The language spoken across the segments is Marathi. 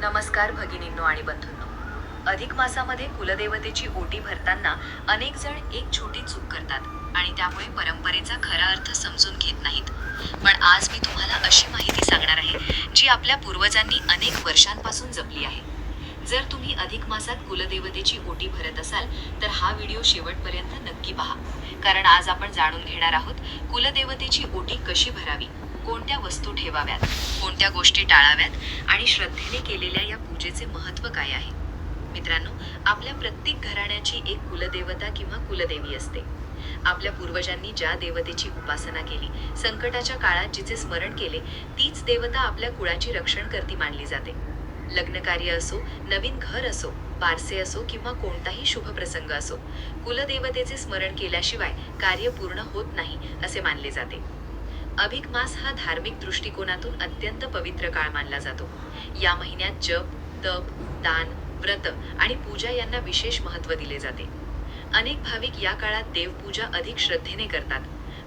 नमस्कार भगिनींनो आणि बंधूंनो. अधिक मासामध्ये कुलदेवतेची ओटी भरताना अनेक जण एक छोटी चूक करतात आणि त्यामुळे परंपरेचा खरा अर्थ समजून घेत नाहीत. पण आज मी तुम्हाला अशी माहिती सांगणार आहे जी आपल्या पूर्वजांनी अनेक वर्षांपासून जपली आहे. जर तुम्ही अधिक मासात कुलदेवतेची ओटी भरत असाल तर हा व्हिडिओ शेवटपर्यंत नक्की पहा. कारण आज आपण जाणून घेणार आहोत कुलदेवतेची ओटी कशी भरावी, कोणत्या वस्तू ठेवाव्यात, कोणत्या गोष्टी टाळाव्यात आणि श्रद्धेने केलेल्या या पूजेचे महत्त्व काय आहे. मित्रांनो, आपल्या प्रत्येक घराण्याची एक कुलदेवता किंवा कुलदेवी असते. आपल्या पूर्वजांनी ज्या देवतेची उपासना केली, संकटाच्या काळात जिचे स्मरण केले, तीच देवता आपल्या कुळाची रक्षणकर्ती मानली जाते. लग्नकार्य असो, नवीन घर असो, बारसे असो किंवा कोणताही शुभ प्रसंग असो, कुलदेवतेचे स्मरण केल्याशिवाय कार्य पूर्ण होत नाही असे मानले जाते. अधिक मास हा धार्मिक दृष्टिकोनातून अत्यंत पवित्र काळ मानला जातो. या महिन्यात जप, तप, दान, व्रत आणि पूजा यांना विशेष महत्त्व दिले जाते. अनेक भाविक या काळात देवपूजा अधिक श्रद्धेने करतात.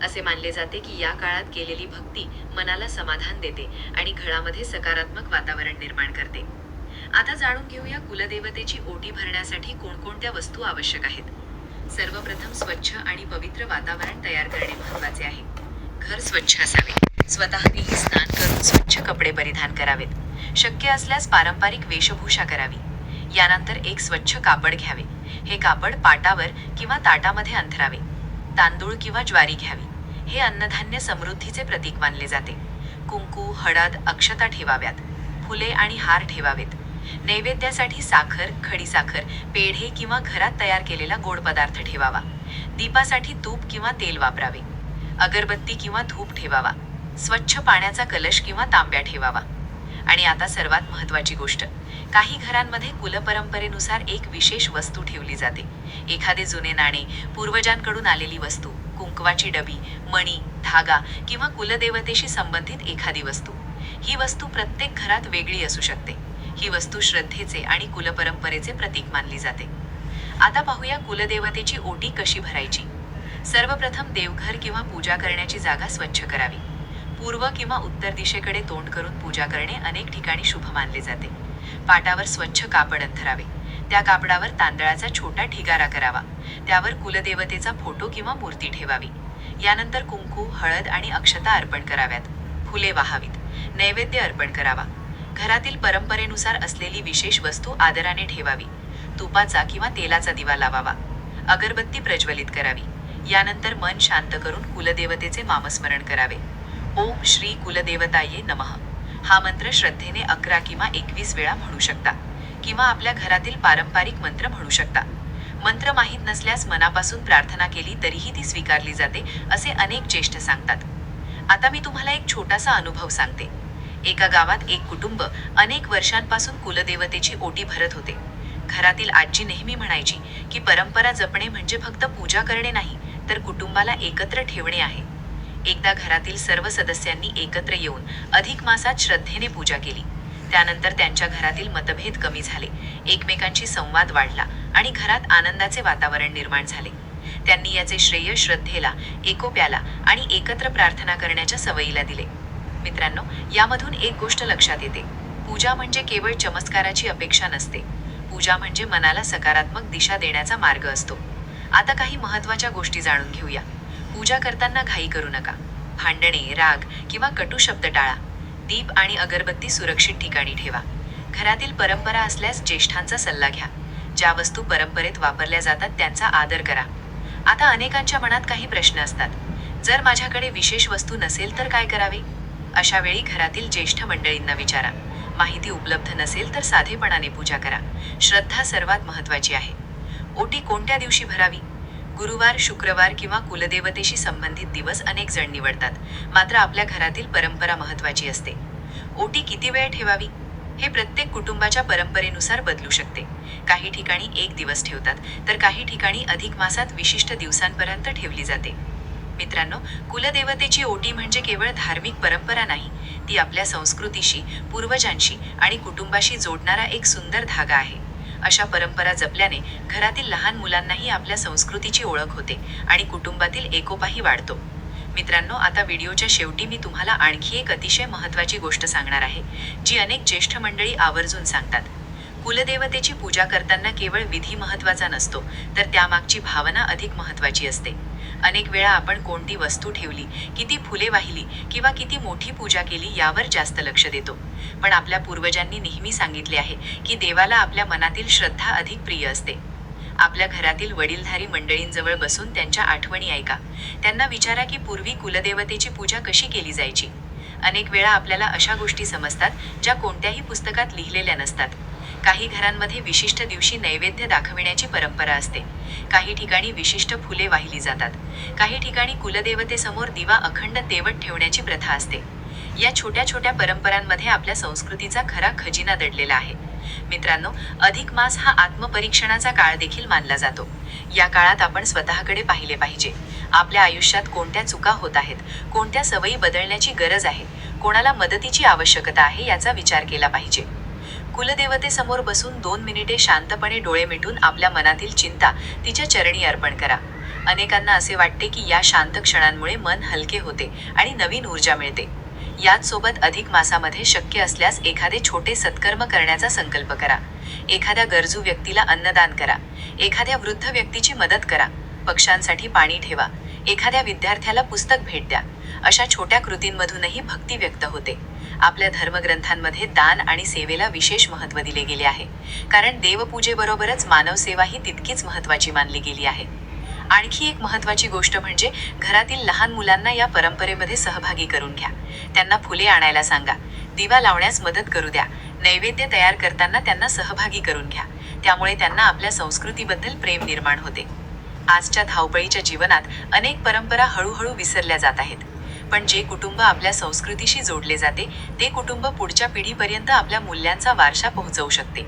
असे मानले जाते की या काळात केलेली भक्ती मनाला समाधान देते आणि घरामध्ये सकारात्मक वातावरण निर्माण करते. आता जाणून घेऊया कुलदेवतेची ओटी भरण्यासाठी कोणकोणत्या वस्तू आवश्यक आहेत. सर्वप्रथम स्वच्छ आणि पवित्र वातावरण तयार करणे महत्त्वाचे आहे. घर स्वच्छ असावे. स्वतःही स्नान करून स्वच्छ कपडे परिधान करावेत. शक्य असल्यास पारंपरिक वेशभूषा करावी. यानंतर एक स्वच्छ कापड घ्यावे. हे कापड पाटावर किंवा ताटामध्ये अंथरावे. तांदूळ किंवा ज्वारी घ्यावी. हे अन्नधान्य समृद्धीचे प्रतीक मानले जाते. कुंकू, हळद, अक्षता ठेवाव्यात. फुले आणि हार ठेवावेत. नैवेद्यासाठी साखर, खडीसाखर, पेढे किंवा घरात तयार केलेला गोड पदार्थ ठेवावा. दीपासाठी तूप किंवा तेल वापरावे. अगरबत्ती किंवा धूप ठेवावा. स्वच्छ पाण्याचा कलश किंवा तांब्या ठेवावा. आणि आता सर्वात महत्त्वाची गोष्ट, काही घरांमध्ये कुलपरंपरेनुसार एक विशेष वस्तू ठेवली जाते. एखादे जुने नाणे, पूर्वजांकडून आलेली वस्तू, कुंकवाची डबी, मणी, धागा किंवा कुलदेवतेशी संबंधित एखादी वस्तू. ही वस्तू प्रत्येक घरात वेगळी असू शकते. ही वस्तू श्रद्धेचे आणि कुलपरंपरेचे प्रतीक मानली जाते. आता पाहूया कुलदेवतेची ओटी कशी भरायची. सर्वप्रथम देवघर किंवा पूजा करण्याची जागा स्वच्छ करावी. पूर्व किंवा उत्तर दिशेकडे तोंड करून पूजा करणे अनेक ठिकाणी शुभ मानले जाते. पाटावर स्वच्छ कापड अंथरावे. त्या कापडावर तांदळाचा छोटा ढिगारा करावा. त्यावर कुलदेवतेचा फोटो किंवा मूर्ती ठेवावी. यानंतर कुंकू, हळद आणि अक्षता अर्पण कराव्यात. फुले वाहावीत. नैवेद्य अर्पण करावा. घरातील परंपरेनुसार असलेली विशेष वस्तू आदराने ठेवावी. तुपाचा किंवा तेलाचा दिवा लावावा. अगरबत्ती प्रज्वलित करावी. यानंतर मन शांत करून कुलदेवतेचे नामस्मरण करावे. ओम श्री कुलदेवताये नमः हा मंत्र श्रद्धेने 11 किंवा 21 वेळा म्हणू शकता किंवा आपल्या घरातील पारंपरिक मंत्र म्हणू शकता. मंत्र माहीत नसल्यास मनापासून प्रार्थना केली तरीही ती स्वीकारली जाते असे अनेक ज्येष्ठ सांगतात. आता मी तुम्हाला एक छोटासा अनुभव सांगते. एका गावात एक कुटुंब अनेक वर्षांपासून कुलदेवतेची ओटी भरत होते. घरातील आजी नेहमी म्हणायची की परंपरा जपणे म्हणजे फक्त पूजा करणे नाही, तर कुटुंबाला एकत्र ठेवणे आहे. एकदा घरातील सर्व सदस्यांनी एकत्र येऊन अधिक मासात श्रद्धेने पूजा केली. त्यानंतर त्यांच्या घरातील मतभेद कमी झाले, एकमेकांशी संवाद वाढला आणि घरात आनंदाचे वातावरण निर्माण झाले. त्यांनी याचे श्रेय श्रद्धेला, एकोप्याला आणि एकत्र प्रार्थना करण्याच्या सवयीला दिले. मित्रांनो, यामधून एक गोष्ट लक्षात येते. पूजा म्हणजे केवळ चमत्काराची अपेक्षा नसते. पूजा म्हणजे मनाला सकारात्मक दिशा देण्याचा मार्ग असतो. आता काही महत्त्वाच्या गोष्टी जाणून घेऊया. पूजा करताना घाई करू नका. भांडणे, राग किंवा कटू शब्द टाळा. दीप आणि अगरबत्ती सुरक्षित ठिकाणी ठेवा. घरातील परंपरा असल्यास ज्येष्ठांचा सल्ला घ्या. ज्या वस्तू परंपरेत वापरल्या जातात त्यांचा आदर करा. आता अनेकांच्या मनात काही प्रश्न असतात. जर माझ्याकडे विशेष वस्तू नसेल तर काय करावे? अशा वेळी घरातील ज्येष्ठ मंडळींना विचारा. माहिती उपलब्ध नसेल तर साधेपणाने पूजा करा. श्रद्धा सर्वात महत्त्वाची आहे. ओटी कोणत्या दिवशी भरावी? गुरुवार, शुक्रवार किंवा कुलदेवतेशी संबंधित दिवस अनेक जण निवडतात. मात्र आपल्या घरातील परंपरा महत्त्वाची असते. ओटी किती वेळ ठेवावी? हे प्रत्येक कुटुंबाच्या परंपरेनुसार बदलू शकते. काही ठिकाणी 1 दिवस ठेवतात, तर काही ठिकाणी अधिक मासात विशिष्ट दिवसांपर्यंत ठेवली जाते. मित्रांनो, कुलदेवतेची ओटी म्हणजे केवळ धार्मिक परंपरा नाही, ती आपल्या संस्कृतीशी, पूर्वजांशी आणि कुटुंबाशी जोडणारा एक सुंदर धागा आहे. अशा परंपरा जपल्याने घरातील लहान मुलांनाही आपल्या संस्कृतीची ओळख होते आणि कुटुंबातील एकोपाही वाढतो. मित्रांनो, आता व्हिडिओच्या शेवटी मी तुम्हाला आणखी एक अतिशय महत्त्वाची गोष्ट सांगणार आहे, जी अनेक ज्येष्ठ मंडळी आवर्जून सांगतात. कुलदेवतेची पूजा करताना केवळ विधी महत्त्वाचा नसतो, तर त्यामागची भावना अधिक महत्त्वाची असते. अनेक वेळा आपण कोणती वस्तू ठेवली, किती फुले वाहिली किंवा किती मोठी पूजा केली यावर जास्त लक्ष देतो. पण आपल्या पूर्वजांनी नेहमी सांगितले आहे की देवाला आपल्या मनातील श्रद्धा अधिक प्रिय असते. आपल्या घरातील वडीलधारी मंडळींजवळ बसून त्यांच्या आठवणी ऐका. त्यांना विचारा की पूर्वी कुलदेवतेची पूजा कशी केली जायची. अनेक वेळा आपल्याला अशा गोष्टी समजतात ज्या कोणत्याही पुस्तकात लिहिलेल्या नसतात. काही घरांमध्ये विशिष्ट दिवशी नैवेद्य दाखविण्याची परंपरा असते. काही ठिकाणी विशिष्ट फुले वाहिली जातात. काही ठिकाणी कुलदेवतेसमोर दिवा अखंड तेवत ठेवण्याची प्रथा असते. या छोट्या छोट्या परंपरांमध्ये आपल्या संस्कृतीचा खरा खजिना दडलेला आहे. मित्रांनो, अधिक मास हा आत्मपरीक्षणाचा काळ देखील मानला जातो. या काळात आपण स्वतःकडे पाहिले पाहिजे. आपल्या आयुष्यात कोणत्या चुका होत आहेत, कोणत्या सवयी बदलण्याची गरज आहे, कोणाला मदतीची आवश्यकता आहे याचा विचार केला पाहिजे. कुलदेवतेसमोर बसून 2 मिनिटे शांतपणे डोळे मिटून आपल्या मनातील चिंता तिच्या चरणी अर्पण करा. अनेकांना असे वाटते की या शांत क्षणांमुळे मन हलके होते आणि नवीन ऊर्जा मिळते. याच सोबत अधिक मासामध्ये शक्य असल्यास एखादे छोटे सत्कर्म करण्याचा संकल्प करा. एखाद्या गरजू व्यक्तीला अन्नदान करा. एखाद्या वृद्ध व्यक्तीची मदत करा. पक्ष्यांसाठी पाणी ठेवा. एखाद्या विद्यार्थ्याला पुस्तक भेट द्या. अशा छोट्या कृतींमधूनही भक्ती व्यक्त होते. आपल्या धर्मग्रंथांमध्ये दान आणि सेवेला विशेष महत्त्व दिले गेले आहे, कारण देवपूजेबरोबरच मानवसेवा ही तितकीच महत्त्वाची मानली गेली आहे. आणखी एक महत्त्वाची गोष्ट म्हणजे घरातील लहान मुलांना या परंपरेमध्ये सहभागी करून घ्या. त्यांना फुले आणायला सांगा. दिवा लावण्यास मदत करू द्या. नैवेद्य तयार करताना त्यांना सहभागी करून घ्या. त्यामुळे त्यांना आपल्या संस्कृतीबद्दल प्रेम निर्माण होते. आजच्या धावपळीच्या जीवनात अनेक परंपरा हळूहळू विसरल्या जात आहेत. पण जे कुटुंब आपल्या संस्कृतीशी जोडले जाते, ते कुटुंब पुढच्या पिढीपर्यंत आपल्या मूल्यांचा वारसा पोहोचवू शकते.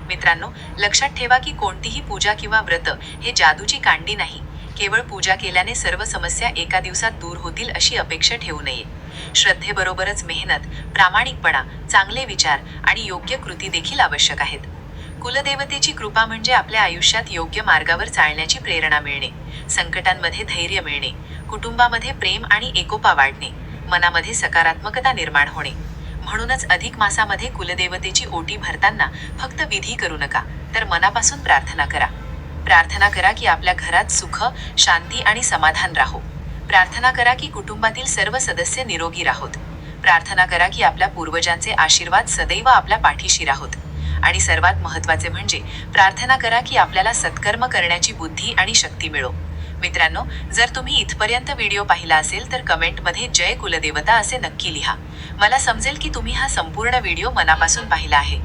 मित्रांनो, लक्षात ठेवा की कोणतीही पूजा किंवा व्रत हे जादूची कांडी नाही. केवळ पूजा केल्याने सर्व समस्या एका दिवसात दूर होतील अशी अपेक्षा ठेवू नये. श्रद्धेबरोबरच मेहनत, प्रामाणिकपणा, चांगले विचार आणि योग्य कृती देखील आवश्यक आहेत. कुलदेवतेची कृपा म्हणजे आपल्या आयुष्यात योग्य मार्गावर चालण्याची प्रेरणा मिळणे, संकटांमध्ये धैर्य मिळणे, कुटुंबामध्ये प्रेम आणि एकोपा वाढणे, मनामध्ये सकारात्मकता निर्माण होणे. म्हणूनच अधिक मासामध्ये कुलदेवतेची ओटी भरताना फक्त विधी करू नका, तर मनापासून प्रार्थना करा. प्रार्थना करा की आपल्या घरात सुख, शांती आणि समाधान राहो. प्रार्थना करा की कुटुंबातील सर्व सदस्य निरोगी राहोत. प्रार्थना करा की आपल्या पूर्वजांचे आशीर्वाद सदैव आपल्या पाठीशी राहोत. आणि सर्वात महत्त्वाचे म्हणजे प्रार्थना करा की आपल्याला सत्कर्म करण्याची बुद्धी आणि शक्ती मिळो. मित्रांनो, जर तुम्ही इथपर्यंत व्हिडिओ पाहिला असेल तर कमेंटमध्ये जय कुलदेवता असे नक्की लिहा. मला समजेल की तुम्ही हा संपूर्ण व्हिडिओ मनापासून पाहिला आहे.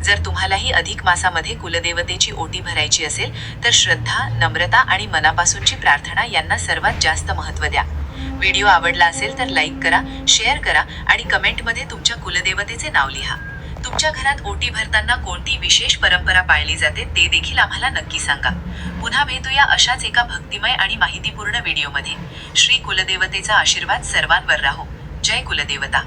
जर तुम्हालाही अधिक मासामध्ये कुलदेवतेची ओटी भरायची असेल तर श्रद्धा, नम्रता आणि मनापासूनची प्रार्थना यांना सर्वात जास्त महत्त्व द्या. व्हिडिओ आवडला असेल तर लाईक करा, शेअर करा आणि कमेंटमध्ये तुमच्या कुलदेवतेचे नाव लिहा. तुमच्या घरात ओटी भरताना कोणती विशेष परंपरा पाळली जाते ते देखील आम्हाला नक्की सांगा. पुन्हा भेटूया अशाच एका भक्तिमय आणि माहितीपूर्ण व्हिडिओमध्ये. श्री कुलदेवतेचा आशीर्वाद सर्वांवर राहो. जय कुलदेवता.